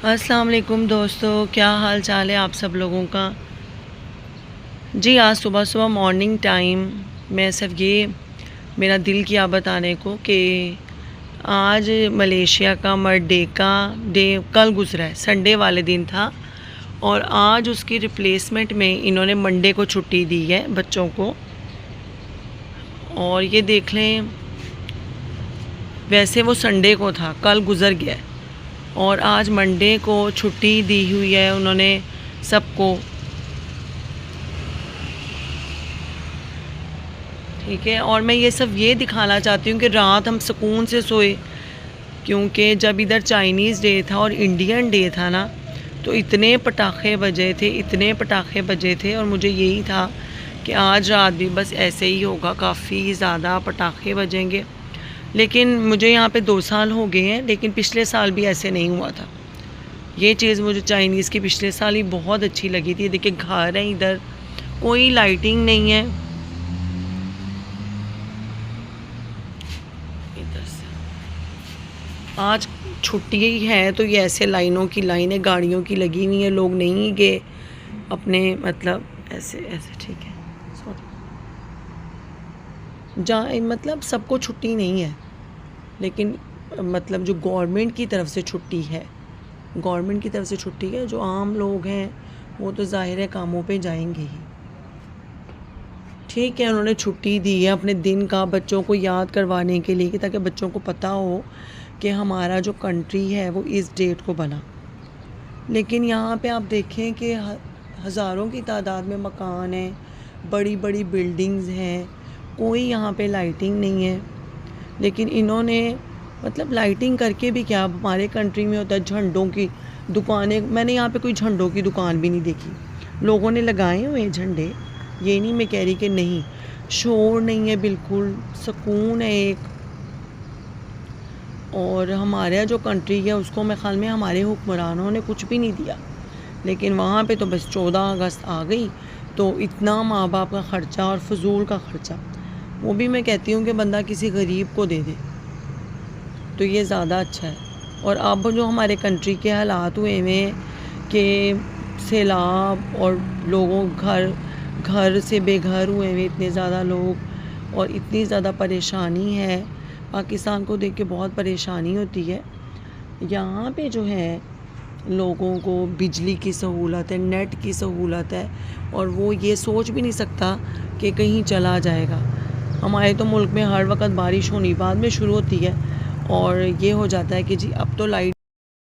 अस्सलाम वालेकुम दोस्तों, क्या हाल चाल है आप सब लोगों का। जी आज सुबह सुबह मॉर्निंग टाइम मैं सिर्फ ये मेरा दिल किया बताने को कि आज मलेशिया का मरडेका डे कल गुजरा है, संडे वाले दिन था और आज उसकी रिप्लेसमेंट में इन्होंने मंडे को छुट्टी दी है बच्चों को। और ये देख लें, वैसे वो संडे को था, कल गुजर गया और आज मंडे को छुट्टी दी हुई है उन्होंने सबको। ठीक है, और मैं ये सब ये दिखाना चाहती हूँ कि रात हम सुकून से सोए, क्योंकि जब इधर चाइनीज़ डे था और इंडियन डे था ना, तो इतने पटाखे बजे थे और मुझे यही था कि आज रात भी बस ऐसे ही होगा, काफ़ी ज़्यादा पटाखे बजेंगे। लेकिन मुझे यहाँ पे 2 साल हो गए हैं, लेकिन पिछले साल भी ऐसे नहीं हुआ था। ये चीज़ मुझे चाइनीज़ की पिछले साल ही बहुत अच्छी लगी थी। देखिए घर है, इधर कोई लाइटिंग नहीं है। इधर से आज छुट्टी ही है तो ये ऐसे लाइनों की लाइनें गाड़ियों की लगी हुई हैं, लोग नहीं गए अपने, मतलब ऐसे ऐसे। ठीक है, सॉरी, जहाँ मतलब सबको छुट्टी नहीं है, लेकिन मतलब जो गवर्नमेंट की तरफ से छुट्टी है, जो आम लोग हैं वो तो ज़ाहिर है कामों पे जाएंगे ही। ठीक है, उन्होंने छुट्टी दी है अपने दिन का बच्चों को याद करवाने के लिए, ताकि बच्चों को पता हो कि हमारा जो कंट्री है वो इस डेट को बना। लेकिन यहाँ पे आप देखें कि हज़ारों की तादाद में मकान हैं, बड़ी बड़ी बिल्डिंग्स हैं, कोई यहाँ पे लाइटिंग नहीं है। लेकिन इन्होंने मतलब लाइटिंग करके भी क्या, हमारे कंट्री में होता है झंडों की दुकानें, मैंने यहाँ पे कोई झंडों की दुकान भी नहीं देखी। लोगों ने लगाए हुए हैं झंडे, ये नहीं मैं कह रही कि नहीं, शोर नहीं है, बिल्कुल सुकून है एक। और हमारा जो कंट्री है उसको मैं ख्याल में हमारे हुक्मरानों ने कुछ भी नहीं दिया, लेकिन वहाँ पे तो बस 14 अगस्त आ गई तो इतना माँ बाप का ख़र्चा और फजूल का ख़र्चा, वो भी मैं कहती हूँ कि बंदा किसी गरीब को दे दे तो ये ज़्यादा अच्छा है। और अब जो हमारे कंट्री के हालात हुए हैं कि सैलाब और लोगों घर से बेघर हुए हैं इतने ज़्यादा लोग, और इतनी ज़्यादा परेशानी है, पाकिस्तान को देख के बहुत परेशानी होती है। यहाँ पे जो है लोगों को बिजली की सहूलत है, नेट की सहूलत है, और वो ये सोच भी नहीं सकता कि कहीं चला जाएगा। हमारे तो मुल्क में हर वक्त बारिश होनी बाद में शुरू होती है और ये हो जाता है कि जी अब तो लाइट